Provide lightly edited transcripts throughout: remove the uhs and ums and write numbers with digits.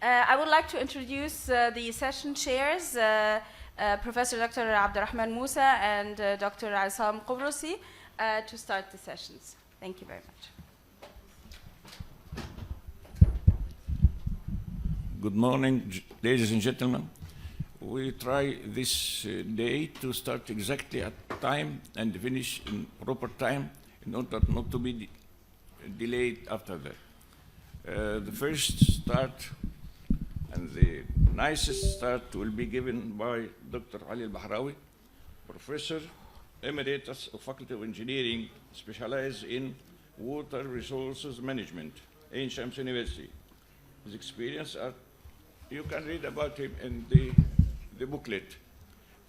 I would like to introduce the session chairs, Professor Dr. Abdurrahman Musa and Dr. Asam Qobrosi, to start the sessions. Thank you very much. Good morning, ladies and gentlemen. We try this day to start exactly at time and finish in proper time in order not to be delayed after that. The first start and the nicest start will be given by Dr. El-Bahrawy, Professor Emeritus of Faculty of Engineering, specialized in water resources management, Ain Shams University. His experience, you can read about him in the booklet.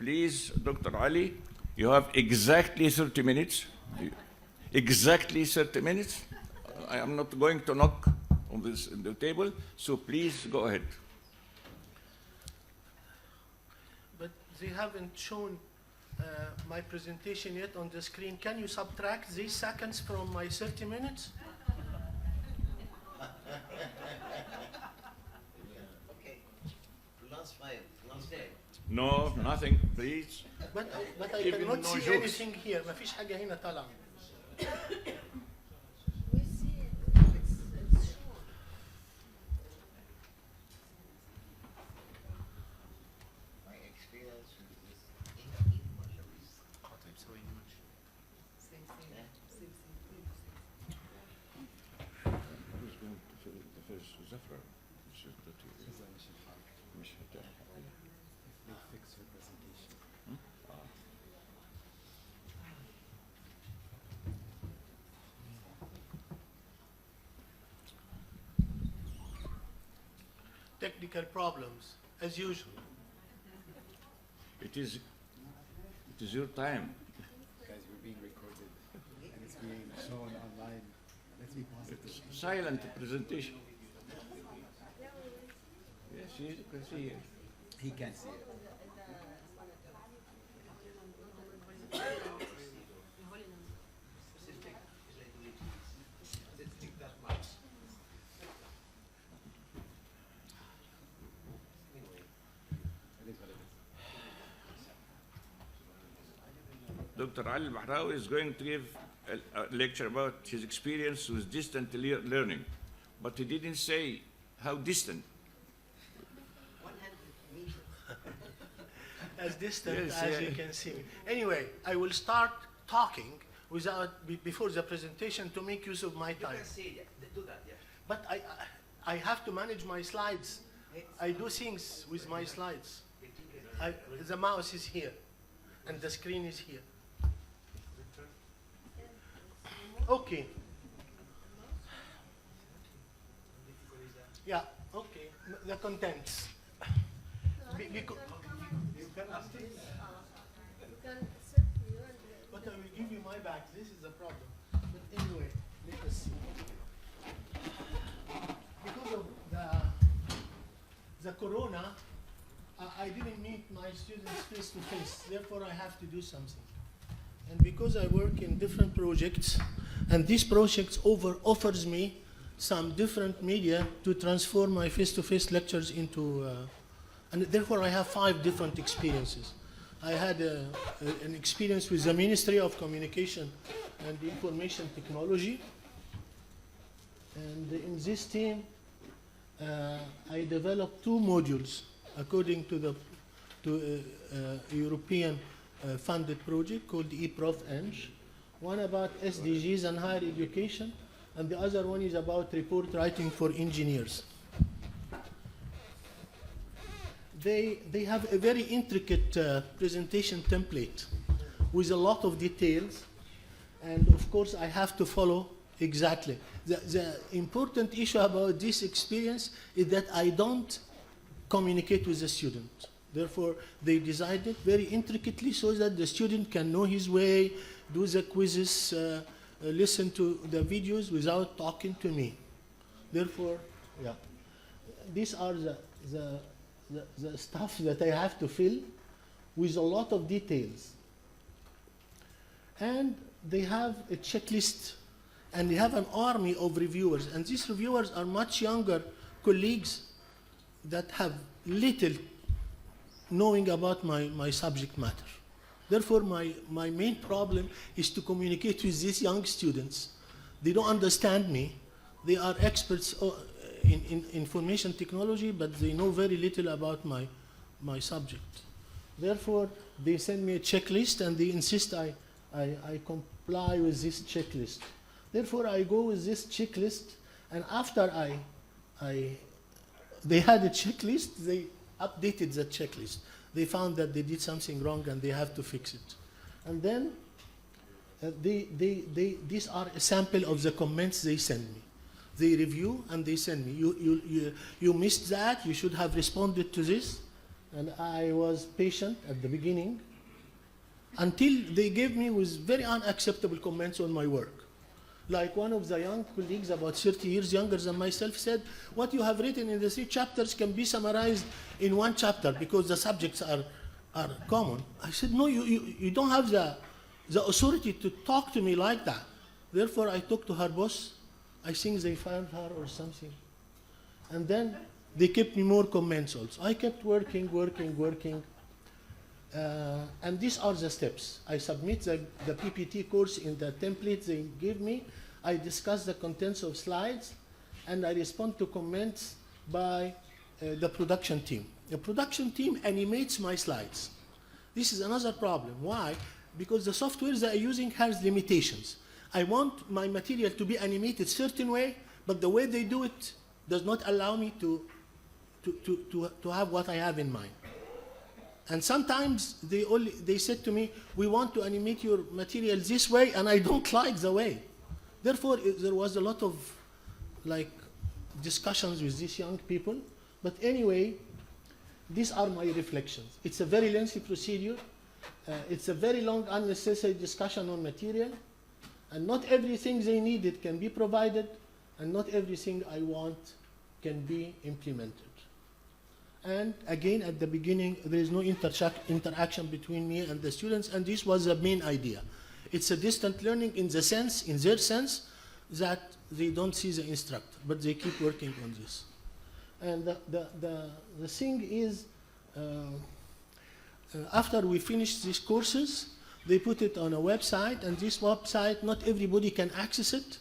Please, Dr. Ali, you have exactly 30 minutes. Exactly 30 minutes. I am not going to knock on the table, so please go ahead. But they haven't shown my presentation yet on the screen. Can you subtract these seconds from my 30 minutes? Okay. Last 5, last 10. No, nothing, please. But I Even cannot no see jokes. anything here. ما فيش حاجة هنا طالعة. My experience with this Who's going to fill the first Zafra? Fix your presentation. Technical problems, as usual. It is your time. Guys, we're being recorded and it's being shown online. Let's be positive. It's silent presentation. Yes, you can see it. He can't see it. It is what it is. Dr. El-Bahrawy is going to give a lecture about his experience with distant learning, but he didn't say how distant. 100 meters. As distant Yes, as yeah. you can see. Anyway, I will start talking before the presentation to make use of my You time. can see that. Do that, yeah. But I have to manage my slides. I do things with my slides. The mouse is here, and the screen is here. Okay. Yeah, okay. The contents. But I will give you my back. This is the problem. But anyway, let us see. Because of the corona, I didn't meet my students face to face. Therefore, I have to do something. And because I work in different projects, and these projects offers me some different media to transform my face-to-face lectures into, and therefore I have 5 different experiences. I had an experience with the Ministry of Communication and Information Technology. And in this team, I developed 2 modules according to the European funded project called eProfEng. One about SDGs and higher education, and the other one is about report writing for engineers. They have a very intricate presentation template with a lot of details, and of course I have to follow exactly. The important issue about this experience is that I don't communicate with the student. Therefore, they designed it very intricately so that the student can know his way, do the quizzes, listen to the videos without talking to me. Therefore, yeah, these are the stuff that I have to fill with a lot of details. And they have a checklist, and they have an army of reviewers. And these reviewers are much younger colleagues that have little knowing about my subject matter. Therefore, my main problem is to communicate with these young students. They don't understand me. They are experts in information technology, but they know very little about my subject. Therefore, they send me a checklist and they insist I comply with this checklist. Therefore, I go with this checklist, and after they had a checklist, they updated the checklist. They found that they did something wrong and they have to fix it. And then these are a sample of the comments they send me. They review and they send me, you missed that, you should have responded to this. And I was patient at the beginning until they gave me with very unacceptable comments on my work. Like one of the young colleagues, about 30 years younger than myself, said, what you have written in the 3 chapters can be summarized in 1 chapter because the subjects are common. I said, no, you don't have the authority to talk to me like that. Therefore, I talked to her boss. I think they fired her or something. And then they kept me more comments also. I kept working. And these are the steps. I submit the PPT course in the template they give me. I discuss the contents of slides, and I respond to comments by the production team. The production team animates my slides. This is another problem. Why? Because the software they are using has limitations. I want my material to be animated a certain way, but the way they do it does not allow me to have what I have in mind. And sometimes they said to me, we want to animate your material this way, and I don't like the way. Therefore, there was a lot of discussions with these young people. But anyway, these are my reflections. It's a very lengthy procedure. It's a very long, unnecessary discussion on material. And not everything they needed can be provided, and not everything I want can be implemented. And again, at the beginning, there is no interaction between me and the students, and this was the main idea. It's a distant learning in their sense, that they don't see the instructor, but they keep working on this. And the thing is, after we finish these courses, they put it on a website, and this website, not everybody can access it.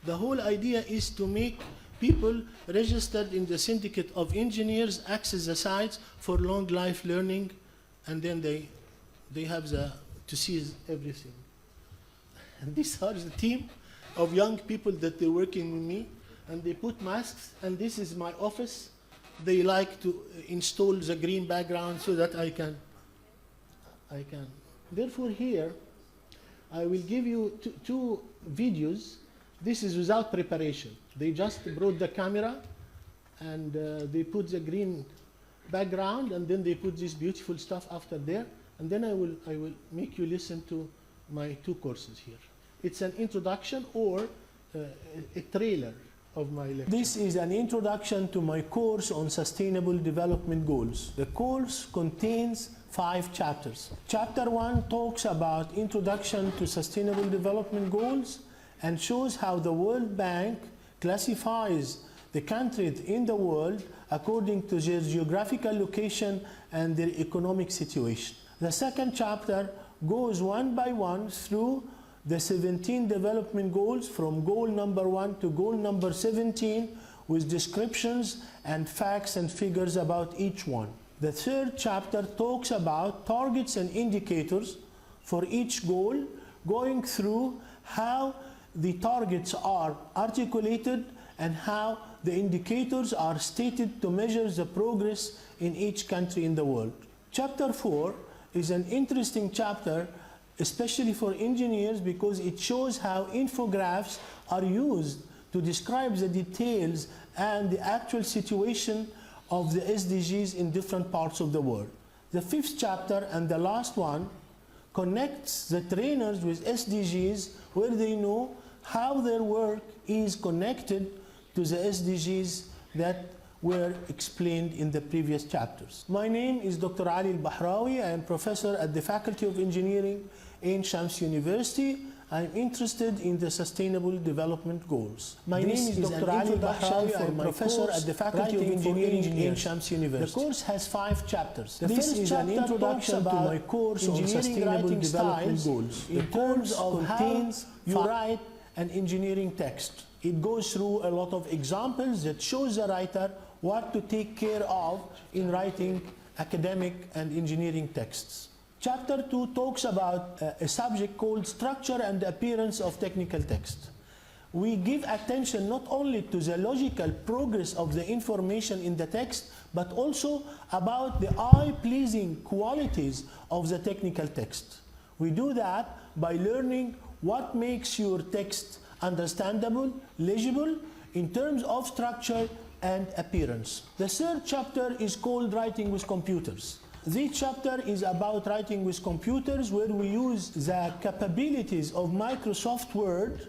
The whole idea is to make people registered in the syndicate of engineers access the sites for long life learning, and then they have to see everything. And these are the team of young people that they're working with me, and they put masks, and this is my office. They like to install the green background so that I can. Therefore here, I will give you two videos. This is without preparation. They just brought the camera, and they put the green background, and then they put this beautiful stuff after there, and then I will make you listen to my 2 courses here. It's an introduction or a trailer of my lecture. This is an introduction to my course on Sustainable Development Goals. The course contains 5 chapters. Chapter 1 talks about Introduction to Sustainable Development Goals and shows how the World Bank classifies the countries in the world according to their geographical location and their economic situation. The second chapter goes one by one through the 17 development goals from goal number 1 to goal number 17 with descriptions and facts and figures about each one. The third chapter talks about targets and indicators for each goal, going through how the targets are articulated and how the indicators are stated to measure the progress in each country in the world. Chapter 4 is an interesting chapter, especially for engineers, because it shows how infographics are used to describe the details and the actual situation of the SDGs in different parts of the world. The 5th chapter and the last one connects the trainers with SDGs, where they know how their work is connected to the SDGs that were explained in the previous chapters. My name is Dr. Ali El-Bahrawy. I am professor at the Faculty of Engineering in Shams University. I'm interested in the Sustainable Development Goals. My name is Dr. El-Bahrawy. I'm professor at the Faculty of Engineering in Shams University. The course has 5 chapters. The first is an introduction to my course on Sustainable Development Goals. The course contains you write an engineering text. It goes through a lot of examples that shows the writer what to take care of in writing academic and engineering texts. Chapter 2 talks about a subject called structure and appearance of technical text. We give attention not only to the logical progress of the information in the text, but also about the eye-pleasing qualities of the technical text. We do that by learning what makes your text understandable, legible, in terms of structure and appearance. The third chapter is called Writing with Computers. This chapter is about writing with computers, where we use the capabilities of Microsoft Word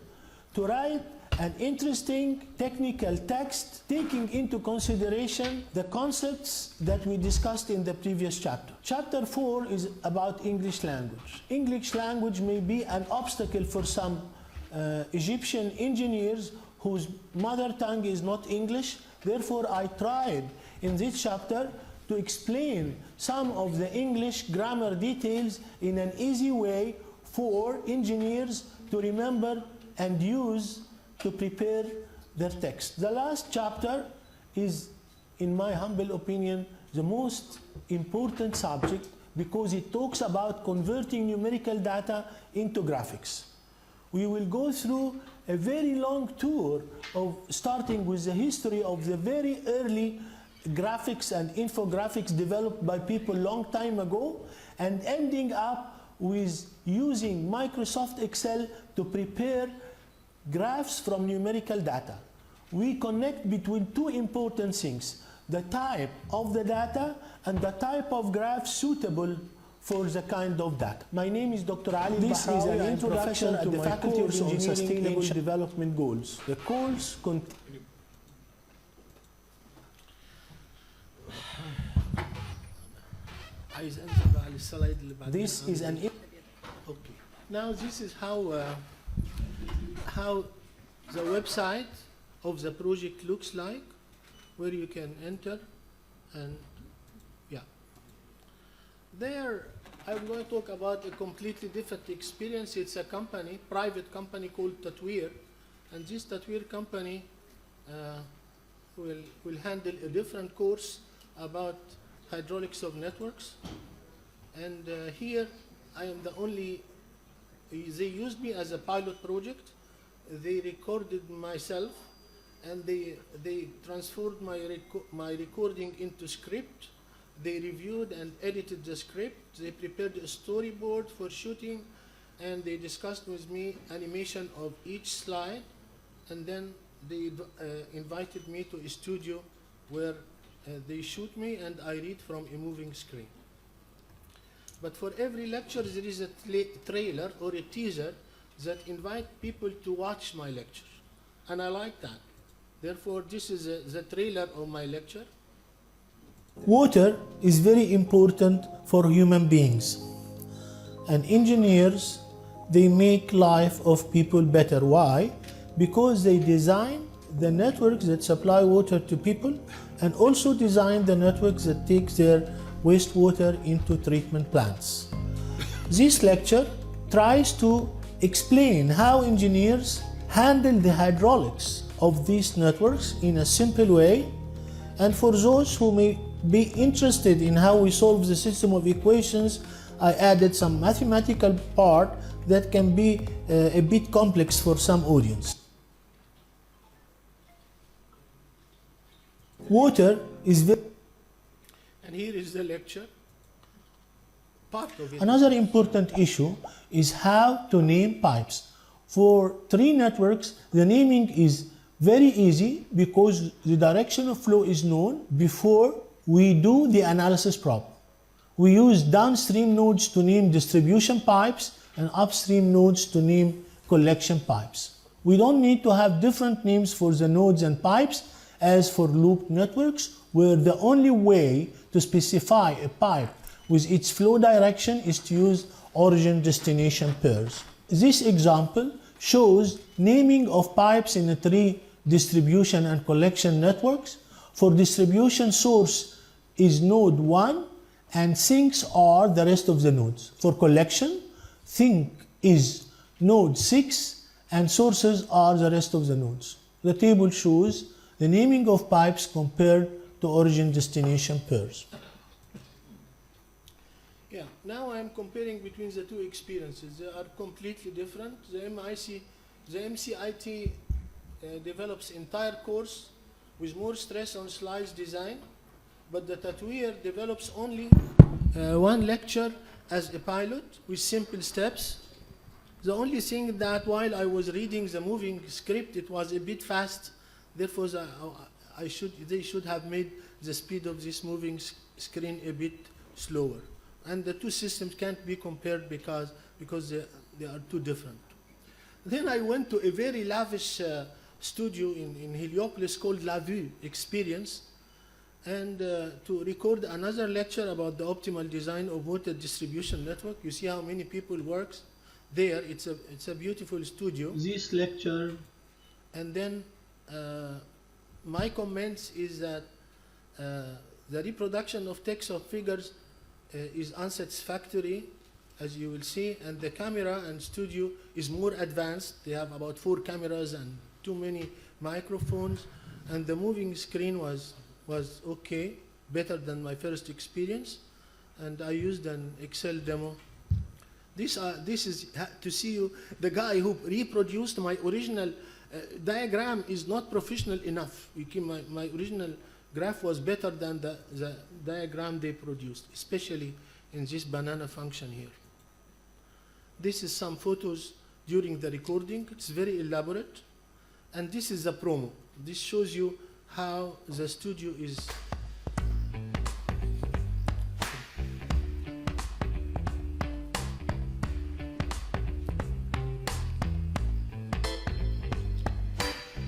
to write an interesting technical text, taking into consideration the concepts that we discussed in the previous chapter. Chapter 4 is about English language. English language may be an obstacle for some Egyptian engineers whose mother tongue is not English. Therefore, I tried in this chapter to explain some of the English grammar details in an easy way for engineers to remember and use to prepare their text. The last chapter is, in my humble opinion, the most important subject, because it talks about converting numerical data into graphics. We will go through a very long tour of starting with the history of the very early graphics and infographics developed by people long time ago, and ending up with using Microsoft Excel to prepare graphs from numerical data. We connect between 2 important things: the type of the data and the type of graph suitable for the kind of data. My name is Dr. Ali El-Bahrawy. This is an introduction to the Faculty of Engineering Sustainable Development Goals. The course This is an okay. Now this is how the website of the project looks like, where you can enter, and yeah. There I'm going to talk about a completely different experience. It's a company, private company called Tatweer, and this Tatweer company will handle a different course about hydraulics of networks. And here I am the only, they used me as a pilot project. They recorded myself, and they transferred my recording into script. They reviewed and edited the script. They prepared a storyboard for shooting, and they discussed with me animation of each slide. And then they invited me to a studio where they shoot me and I read from a moving screen. But for every lecture there is a trailer or a teaser that invite people to watch my lecture. And I like that. Therefore, this is the trailer of my lecture. Water is very important for human beings. And engineers, they make life of people better. Why? Because they design the networks that supply water to people, and also design the networks that take their wastewater into treatment plants. This lecture tries to explain how engineers handle the hydraulics of these networks in a simple way, and for those who may be interested in how we solve the system of equations, I added some mathematical part that can be a bit complex for some audience. Water is very... And here is the lecture, part of it. Another important issue is how to name pipes. For tree networks, the naming is very easy because the direction of flow is known before we do the analysis problem. We use downstream nodes to name distribution pipes and upstream nodes to name collection pipes. We don't need to have different names for the nodes and pipes as for looped networks, where the only way to specify a pipe with its flow direction is to use origin-destination pairs. this example shows naming of pipes in 3 distribution and collection networks. For distribution, source is node 1 and sinks are the rest of the nodes. For collection, sink is node 6 and sources are the rest of the nodes. The table shows the naming of pipes compared to origin-destination pairs. Yeah, now I'm comparing between the 2 experiences. They are completely different. The MCIT develops entire course with more stress on slides design, but the Tatweer develops only 1 lecture as a pilot with simple steps. The only thing that while I was reading the moving script, it was a bit fast. Therefore, they should have made the speed of this moving screen a bit slower. And the 2 systems can't be compared because they are too different. Then I went to a very lavish studio in Heliopolis called La Vue Experience, and to record another lecture about the optimal design of water distribution network. You see how many people works there. It's a beautiful studio. This lecture, and then my comments is that the reproduction of text or figures is unsatisfactory, as you will see, and the camera and studio is more advanced. They have about 4 cameras and too many microphones, and the moving screen was okay, better than my first experience, and I used an Excel demo. This is to see you, the guy who reproduced my original diagram is not professional enough. My original graph was better than the diagram they produced, especially in this banana function here. This is some photos during the recording. It's very elaborate. And this is the promo. This shows you how the studio is.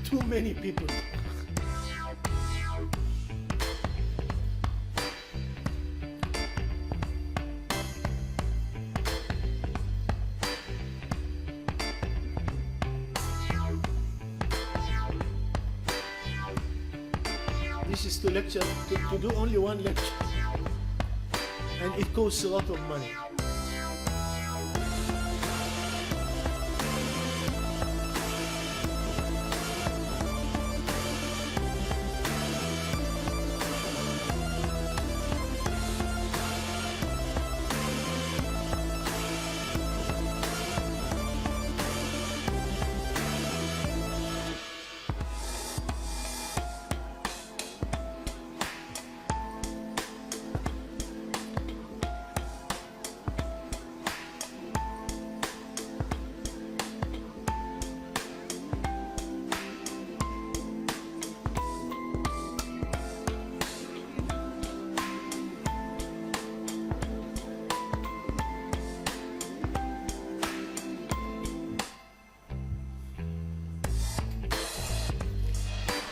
Too many people. This is to lecture, to do only 1 lecture. And it costs a lot of money.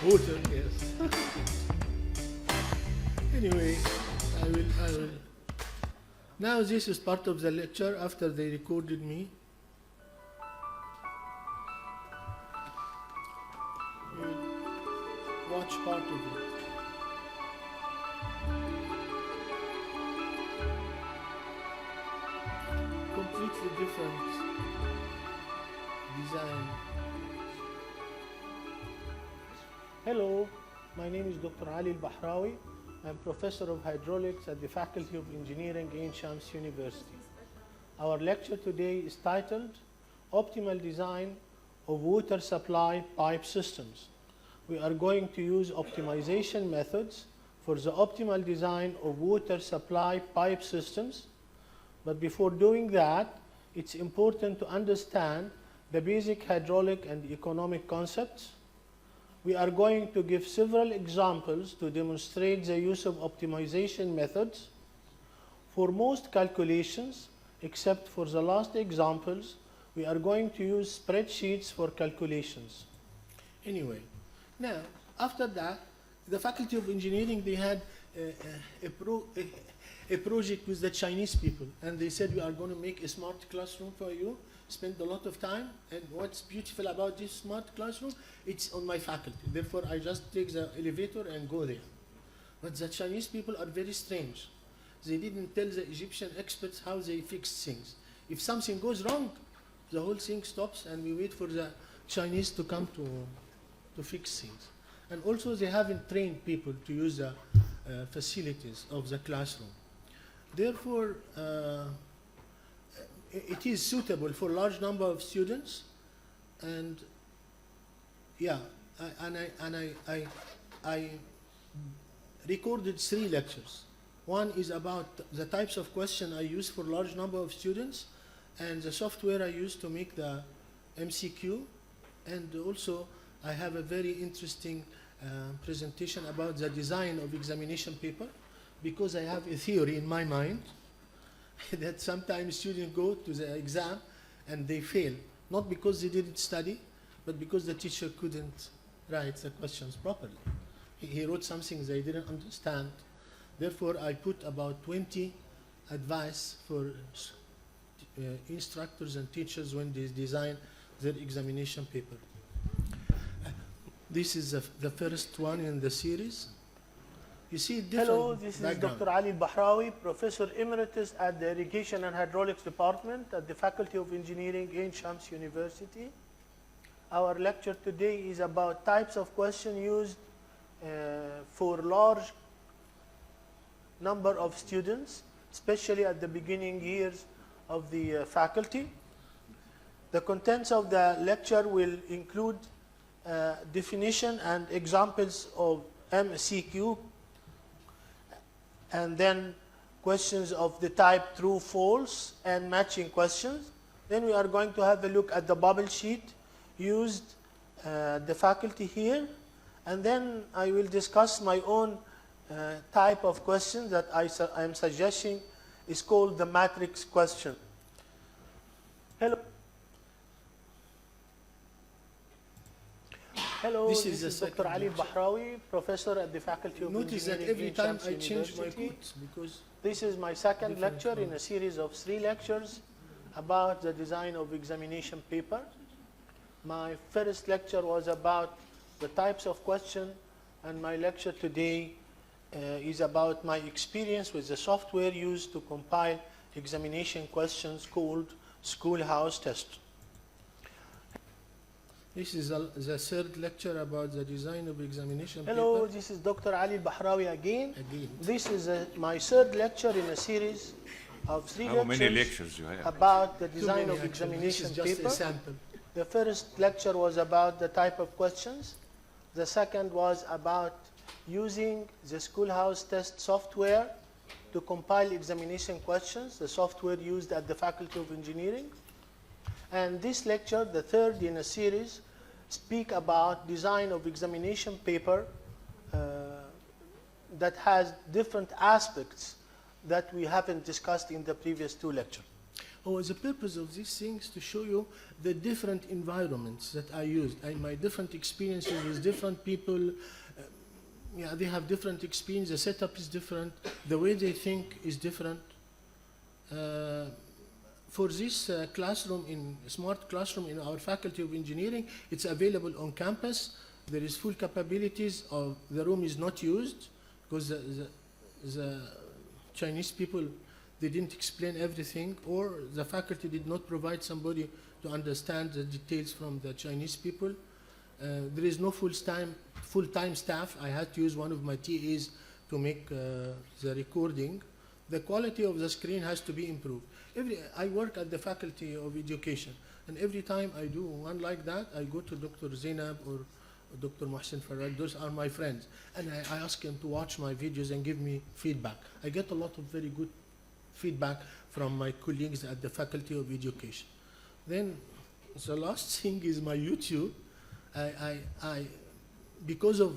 Water, yes. Anyway, I will. Now this is part of the lecture after they recorded me. You will watch part of it. Completely different design. Hello, my name is Dr. El-Bahrawy. I'm Professor of Hydraulics at the Faculty of Engineering, Ain Shams University. Our lecture today is titled Optimal Design of Water Supply Pipe Systems. We are going to use optimization methods for the optimal design of water supply pipe systems. But before doing that, it's important to understand the basic hydraulic and economic concepts. We are going to give several examples to demonstrate the use of optimization methods. For most calculations, except for the last examples, we are going to use spreadsheets for calculations. Anyway, now, after that, the Faculty of Engineering, they had a project with the Chinese people, and they said, we are going to make a smart classroom for you. spend a lot of time. And what's beautiful about this smart classroom, it's on my faculty. Therefore, I just take the elevator and go there. But the Chinese people are very strange. They didn't tell the Egyptian experts how they fix things. If something goes wrong, the whole thing stops and we wait for the Chinese to come to fix things. And also they haven't trained people to use the facilities of the classroom. Therefore, it is suitable for a large number of students. And yeah, I recorded 3 lectures. One is about the types of questions I use for large number of students and the software I use to make the MCQ. And also I have a very interesting presentation about the design of examination paper, because I have a theory in my mind that sometimes students go to the exam and they fail, not because they didn't study, but because the teacher couldn't write the questions properly. He wrote something they didn't understand. Therefore, I put about 20 advice for instructors and teachers when they design their examination paper. This is the first one in the series. You see different Hello, this is background. Dr. Al-Bahrawy, Professor Emeritus at the Irrigation and Hydraulics Department at the Faculty of Engineering, Ain Shams University. Our lecture today is about types of questions used for large number of students, especially at the beginning years of the faculty. The contents of the lecture will include definition and examples of MCQ, and then questions of the type true, false, and matching questions. Then we are going to have a look at the bubble sheet used the faculty here, and then I will discuss my own type of question that I am suggesting is called the matrix question. Hello. Hello, This this is the is Dr. second Ali lecture. Bahrawi, Professor at the Faculty of Notice that Engineering, every Ain time Shams I change my University. quotes, because This is my second Different lecture in from- a series of 3 lectures about the design of examination paper. My first lecture was about the types of question, and my lecture today is about my experience with the software used to compile examination questions called Schoolhouse Test. this is the third lecture about the design of examination Hello, paper. this is Dr. Ali Bahrawi again. Again. This is my third lecture in a series of 3 How many lectures you have? about the Too design many of actually. examination This is just paper. a sample. The first lecture was about the type of questions. The second was about using the Schoolhouse Test software to compile examination questions, the software used at the Faculty of Engineering. And this lecture, the third in a series, speak about design of examination paper that has different aspects that we haven't discussed in the previous 2 lectures. Oh, the purpose of these things to show you the different environments that I used, my different experiences with different people. Yeah, they have different experience. The setup is different. The way they think is different. For this classroom, smart classroom in our Faculty of Engineering, it's available on campus. There is full capabilities of the room is not used because the Chinese people, they didn't explain everything, or the faculty did not provide somebody to understand the details from the Chinese people. There is no full-time staff. I had to use one of my TAs to make the recording. The quality of the screen has to be improved. I work at the Faculty of Education, and every time I do one like that, I go to Dr. Zainab or Dr. Mohsen Farad. Those are my friends, and I ask them to watch my videos and give me feedback. I get a lot of very good feedback from my colleagues at the Faculty of Education. Then the last thing is my YouTube. Because of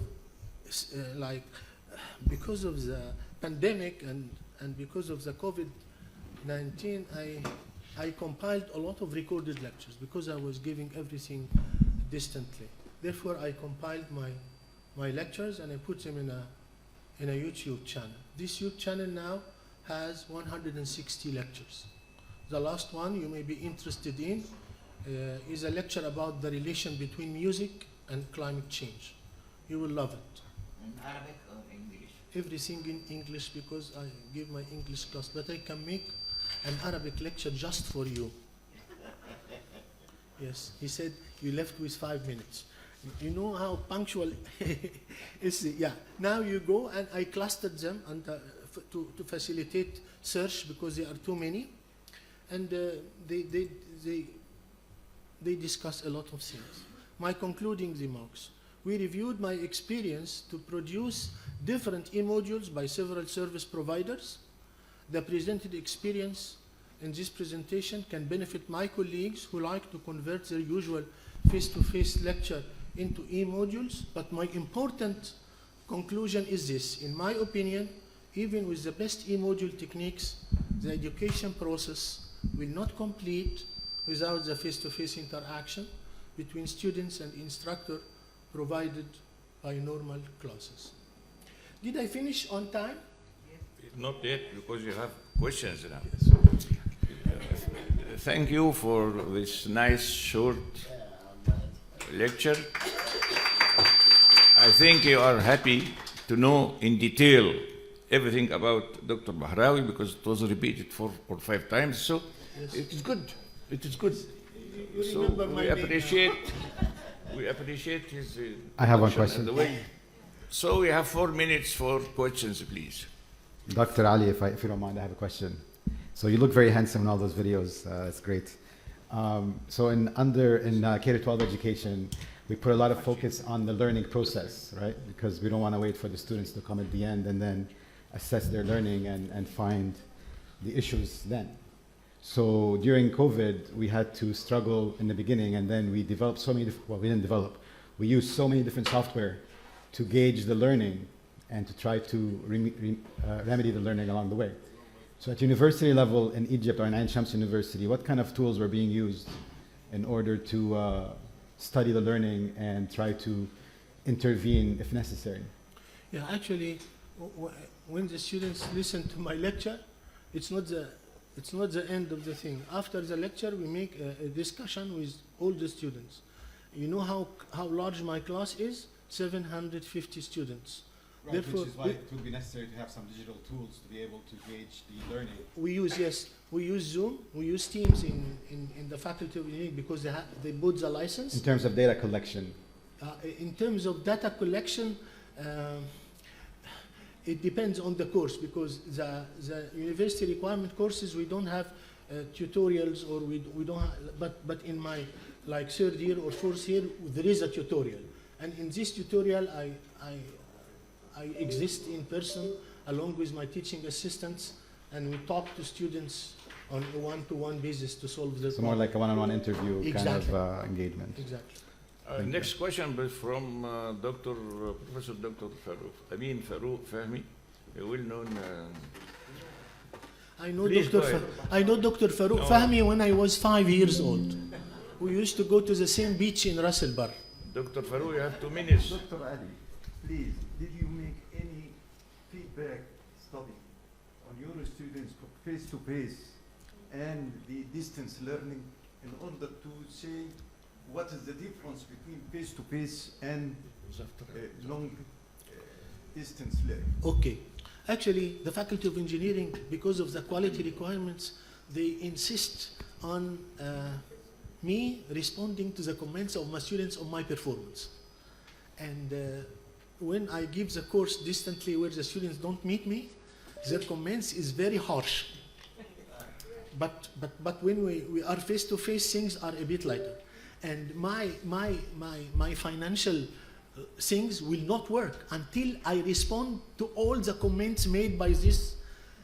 because of the pandemic and because of the COVID-19, I compiled a lot of recorded lectures because I was giving everything distantly. Therefore, I compiled my lectures and I put them in a YouTube channel. This YouTube channel now has 160 lectures. The last one you may be interested in is a lecture about the relation between music and climate change. You will love it. In Arabic or English? Everything in English because I give my English class, but I can make an Arabic lecture just for you. Yes, he said you left with 5 minutes. You know how punctual is it? Yeah. Now you go, and I clustered them and to facilitate search because there are too many, and they discuss a lot of things. My concluding remarks: we reviewed my experience to produce different e-modules by several service providers. The presented experience in this presentation can benefit my colleagues who like to convert their usual face-to-face lecture into e-modules, but my important conclusion is this. In my opinion, even with the best e-module techniques, the education process will not complete without the face-to-face interaction between students and instructor provided by normal classes. Did I finish on time? Not yet, because you have questions now. Thank you for this nice short lecture. I think you are happy to know in detail everything about Dr. Bahrawy because it was repeated 4 or 5 times. So Yes. it is good. It is good. You So remember my we name appreciate his. I have one action question. and the way. So we have 4 minutes for questions, please. Dr. Ali, if you don't mind, I have a question. So you look very handsome in all those videos. It's great. So in K-12 education, we put a lot of focus on the learning process, right? Because we don't want to wait for the students to come at the end and then assess their learning and find the issues then. So during COVID, we had to struggle in the beginning, and then we developed so many, well, we didn't develop. We used so many different software to gauge the learning and to try to remedy the learning along the way. So at university level in Egypt or in Ain Shams University, what kind of tools were being used in order to study the learning and try to intervene if necessary? Yeah, actually, when the students listen to my lecture, it's not the end of the thing. After the lecture, we make a discussion with all the students. You know how large my class is? 750 students. Right, Therefore, which is why it would be necessary to have some digital tools to be able to gauge the learning. we use Zoom, we use Teams in the Faculty of Engineering because they bought the license. In terms of data collection, In terms of data collection, it depends on the course because the university requirement courses we don't have tutorials, or we don't have, but in my like 3rd year or 4th year there is a tutorial, and in this tutorial I exist in person along with my teaching assistants, and we talk to students on a one-to-one basis to solve the so more like a one-on-one interview Exactly. kind of engagement. Exactly. Next question is from Professor Dr. Farouk Fahmy, a well-known. I know Please go ahead. Dr. Farouk No. Fahmy when I was 5 years old. We used to go to the same beach in Ras Al Bar. Dr. Farouk, you have 2 minutes. Dr. Ali, please, did you make any feedback study on your students face-to-face and the distance learning in order to say what is the difference between face-to-face and long distance learning? Okay. Actually, the Faculty of Engineering, because of the quality requirements, they insist on me responding to the comments of my students on my performance. And when I give the course distantly where the students don't meet me, their comments is very harsh. But when we are face-to-face, things are a bit lighter. And my financial things will not work until I respond to all the comments made by this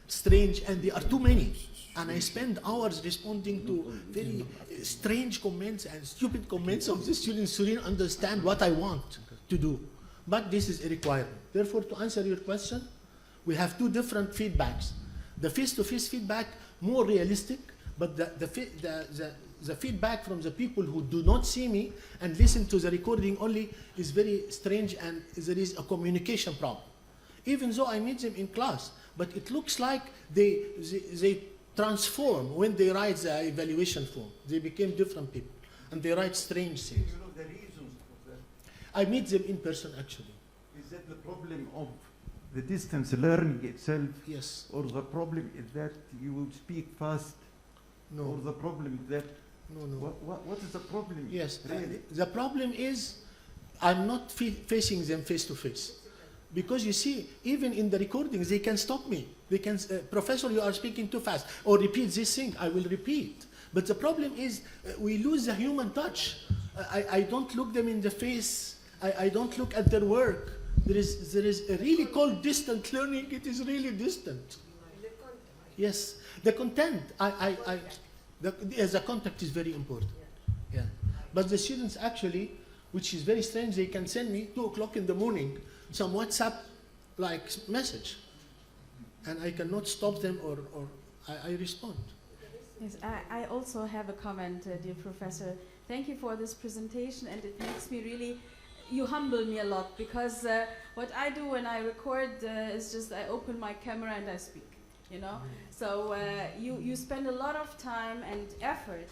strange, and there are too many. And I spend hours responding to very strange comments and stupid comments of the students who didn't understand what I want to do. But this is a requirement. Therefore, to answer your question, we have 2 different feedbacks. The face-to-face feedback, more realistic, but the feedback from the people who do not see me and listen to the recording only is very strange, and there is a communication problem. Even though I meet them in class, but it looks like they transform when they write the evaluation form. They became different people, and they write strange Do things. you know the reasons for that? I meet them in person, actually. Is that the problem of the distance learning itself? Yes. Or the problem is that you will speak fast? Or No. the problem is that, No. No. what is the problem? Yes. Really? The problem is, I'm not facing them face to face. Because you see, even in the recordings, they can stop me. They can, Professor, you are speaking too fast. Or repeat this thing, I will repeat. But the problem is, we lose the human touch. I don't look them in the face. I don't look at their work. There is a really called distant learning. It is really distant. Yes. The content, the contact is very important. Yeah. But the students actually, which is very strange, they can send me 2 o'clock in the morning some WhatsApp-like message. And I cannot stop them or I respond. Yes, I also have a comment, dear Professor. Thank you for this presentation, and it makes me really, you humble me a lot, because what I do when I record is just I open my camera and I speak, you know? So you spend a lot of time and effort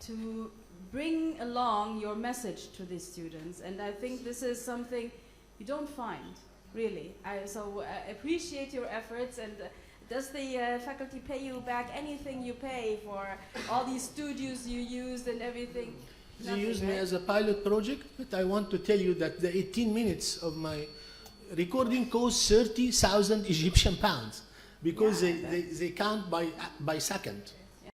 to bring along your message to the students, and I think this is something you don't find, really. So I appreciate your efforts, and does the faculty pay you back anything you pay for all these studios you used and everything? They use me as a pilot project, but I want to tell you that the 18 minutes of my recording cost 30,000 Egyptian pounds, because they count by second.